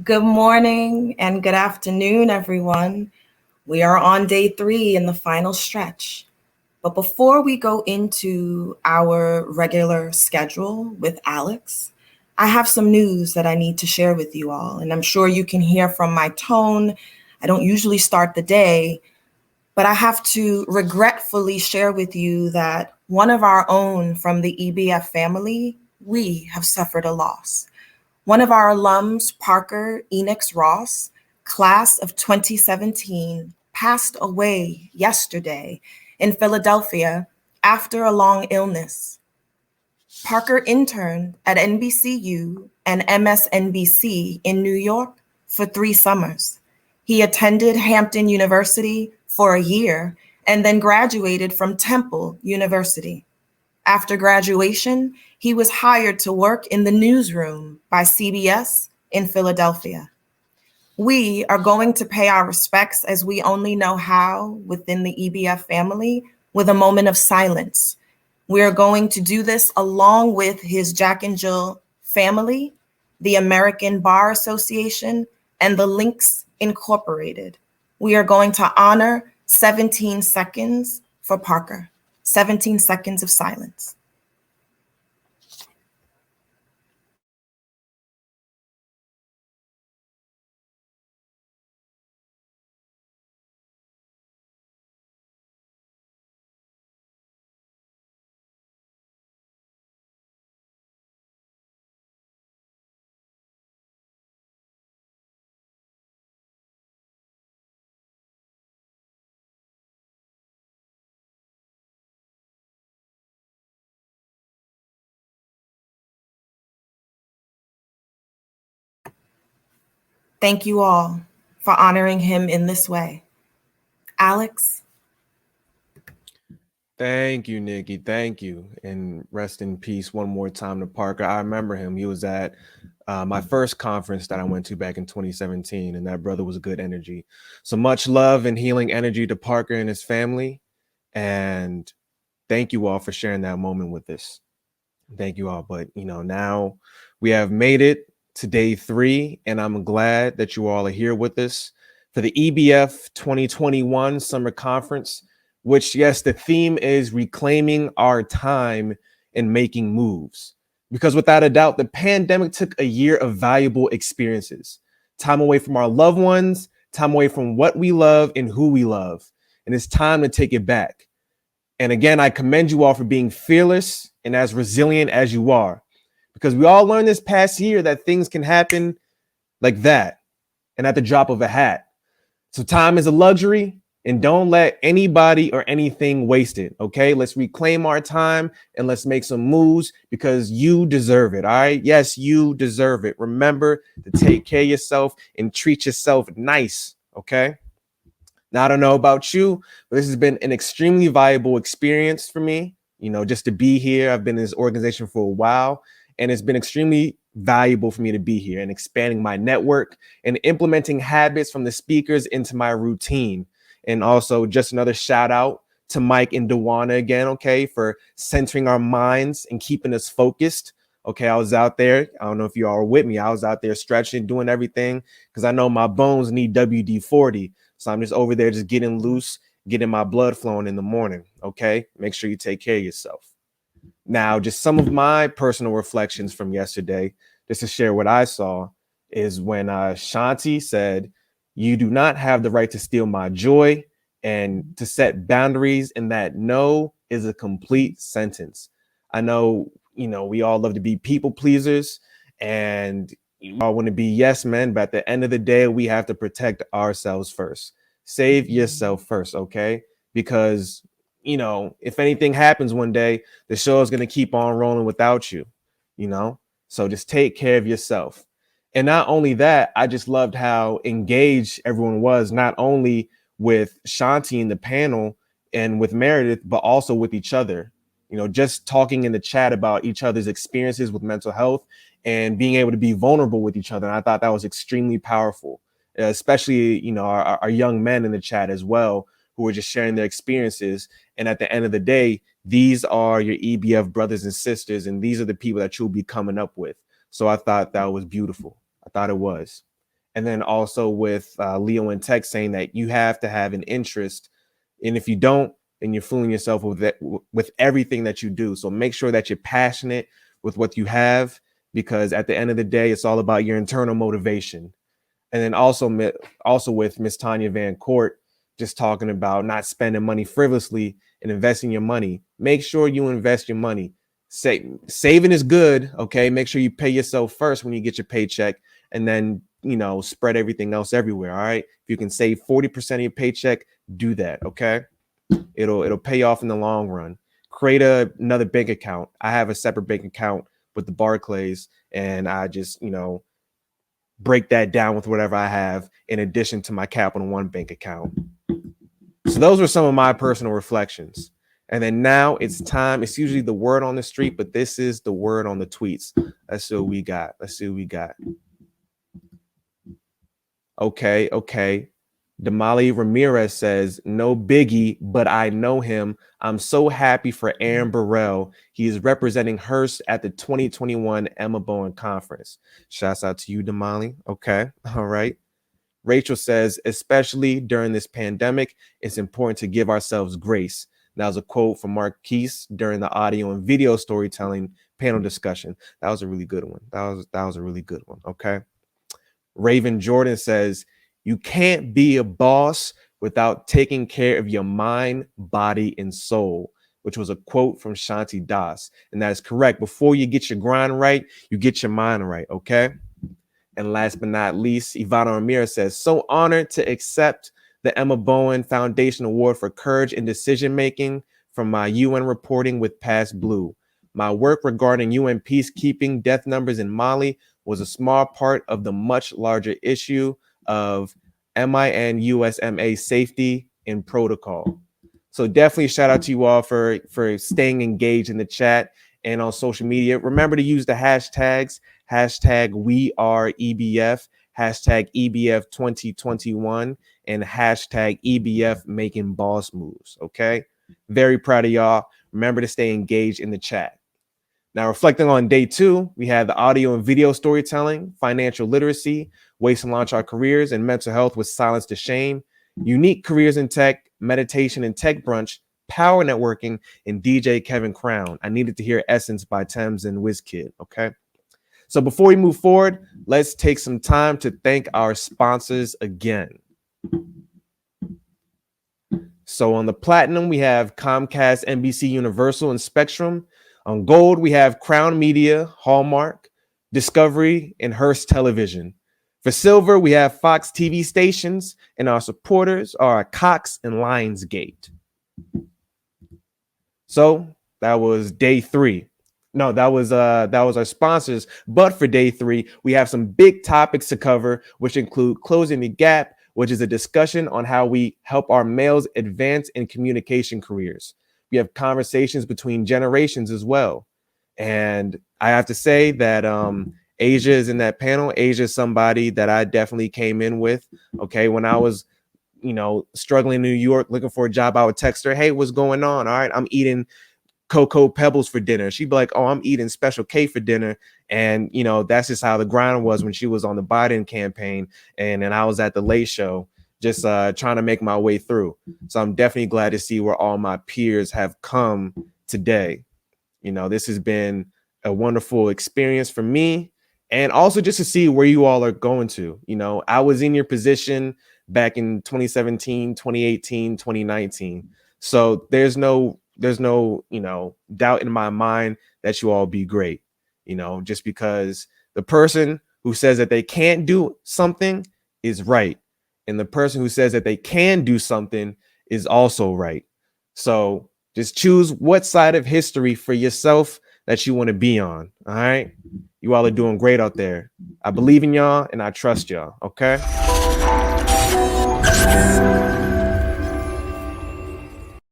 Good morning and good afternoon, everyone. We are on day 3 in the final stretch. But before we go into our regular schedule with Alex, I have some news that I need to share with you all. And I'm sure you can hear from my tone. I don't usually start the day, but I have to regretfully share with you that one of our own from the EBF family, we have suffered a loss. One of our alums, Parker Enix Ross, class of 2017, passed away yesterday in Philadelphia after a long illness. Parker interned at NBCU and MSNBC in New York for 3 summers. He attended Hampton University for a year and then graduated from Temple University. After graduation, he was hired to work in the newsroom by CBS in Philadelphia. We are going to pay our respects as we only know how within the EBF family with a moment of silence. We are going to do this along with his Jack and Jill family, the American Bar Association, and the Links Incorporated. We are going to honor 17 seconds for Parker. 17 seconds of silence. Thank you all for honoring him in this way. Alex? Thank you, Nikki. Thank you. And rest in peace one more time to Parker. I remember him. He was at my first conference that I went to back in 2017, and that brother was good energy. So much love and healing energy to Parker and his family. And thank you all for sharing that moment with us. Thank you all. But, now we have made it to day 3, and I'm glad that you all are here with us for the EBF 2021 Summer Conference, which, yes, the theme is reclaiming our time and making moves. Because without a doubt, the pandemic took a year of valuable experiences, time away from our loved ones, time away from what we love and who we love. And it's time to take it back. And again, I commend you all for being fearless and as resilient as you are, because we all learned this past year that things can happen like that and at the drop of a hat. So time is a luxury, and don't let anybody or anything waste it. Okay, let's reclaim our time and let's make some moves because you deserve it. All right. Yes, you deserve it. Remember to take care of yourself and treat yourself nice. Okay. Now, I don't know about you, but this has been an extremely valuable experience for me, just to be here. I've been in this organization for a while, and it's been extremely valuable for me to be here and expanding my network and implementing habits from the speakers into my routine. And also just another shout out to Mike and Dewana again, okay, for centering our minds and keeping us focused. Okay, I was out there. I don't know if you all were with me. I was out there stretching, doing everything because I know my bones need WD-40. So I'm just over there just getting loose, getting my blood flowing in the morning. Okay, make sure you take care of yourself. Now, just some of my personal reflections from yesterday, just to share what I saw, is when Shanti said, "You do not have the right to steal my joy," and to set boundaries, and that no is a complete sentence. I know, we all love to be people pleasers and you all want to be yes men, but at the end of the day, we have to protect ourselves first. Save yourself first, okay? Because, if anything happens one day, the show is going to keep on rolling without you, you know? So just take care of yourself. And not only that, I just loved how engaged everyone was, not only with Shanti in the panel and with Meredith, but also with each other. Just talking in the chat about each other's experiences with mental health and being able to be vulnerable with each other. And I thought that was extremely powerful, especially, our young men in the chat as well, who were just sharing their experiences. And at the end of the day, these are your EBF brothers and sisters, and these are the people that you'll be coming up with. So I thought that was beautiful. I thought it was. And then also with Leo and Tech saying that you have to have an interest. And if you don't, then you're fooling yourself with everything that you do. So make sure that you're passionate with what you have, because at the end of the day, it's all about your internal motivation. And then also with Miss Tanya Van Court, just talking about not spending money frivolously and investing your money. Make sure you invest your money. Saving is good. Okay. Make sure you pay yourself first when you get your paycheck, and then, spread everything else everywhere. All right. If you can save 40% of your paycheck, do that. Okay. It'll pay off in the long run. Create another bank account. I have a separate bank account with the Barclays, and I just, break that down with whatever I have in addition to my Capital One bank account. So those are some of my personal reflections. And then now it's time. It's usually the word on the street, but this is the word on the tweets. Let's see what we got. Okay. Damali Ramirez says, no biggie, but I know him. I'm so happy for Aaron Burrell. He is representing Hearst at the 2021 Emma Bowen Conference. Shouts out to you, Damali. Okay. All right. Rachel says, especially during this pandemic, it's important to give ourselves grace. That was a quote from Marquise during the audio and video storytelling panel discussion. That was a really good one. That was a really good one. Okay. Raven Jordan says, you can't be a boss without taking care of your mind, body, and soul, which was a quote from Shanti Das. And that is correct. Before you get your grind right, you get your mind right. Okay. And last but not least, Ivana Ramirez says, so honored to accept the Emma Bowen Foundation Award for Courage in Decision Making from my UN reporting with Past Blue. My work regarding UN peacekeeping death numbers in Mali was a small part of the much larger issue of MIN USMA safety and protocol. So definitely shout out to you all for staying engaged in the chat and on social media. Remember to use the hashtags, #WeAreEBF, #EBF 2021, and #EBF making boss moves. Okay. Very proud of y'all. Remember to stay engaged in the chat. Now, reflecting on day 2, we had the audio and video storytelling, financial literacy, ways to launch our careers, and mental health with Silence to Shame, unique careers in tech, meditation and tech brunch, power networking, and DJ Kevin Crown. I needed to hear Essence by Thames and WizKid. Okay. So before we move forward, let's take some time to thank our sponsors again. So on the platinum, we have Comcast, NBC Universal, and Spectrum. On gold, we have Crown Media, Hallmark, Discovery, and Hearst Television. For silver, we have Fox TV stations, and our supporters are Cox and Lionsgate. So that was day 3. No, that was our sponsors. But for day 3, we have some big topics to cover, which include Closing the Gap, which is a discussion on how we help our males advance in communication careers. We have conversations between generations as well. And I have to say that Asia is in that panel. Asia is somebody that I definitely came in with. Okay. When I was, struggling in New York, looking for a job, I would text her, hey, what's going on? All right. I'm eating Cocoa Pebbles for dinner. She'd be like, oh, I'm eating Special K for dinner. And, that's just how the grind was when she was on the Biden campaign. And I was at the Late Show, just trying to make my way through. So I'm definitely glad to see where all my peers have come today. This has been a wonderful experience for me, and also just to see where you all are going to. I was in your position back in 2017, 2018, 2019. So there's no, doubt in my mind that you all be great, just because the person who says that they can't do something is right. And the person who says that they can do something is also right. So just choose what side of history for yourself that you want to be on. All right. You all are doing great out there. I believe in y'all and I trust y'all. Okay.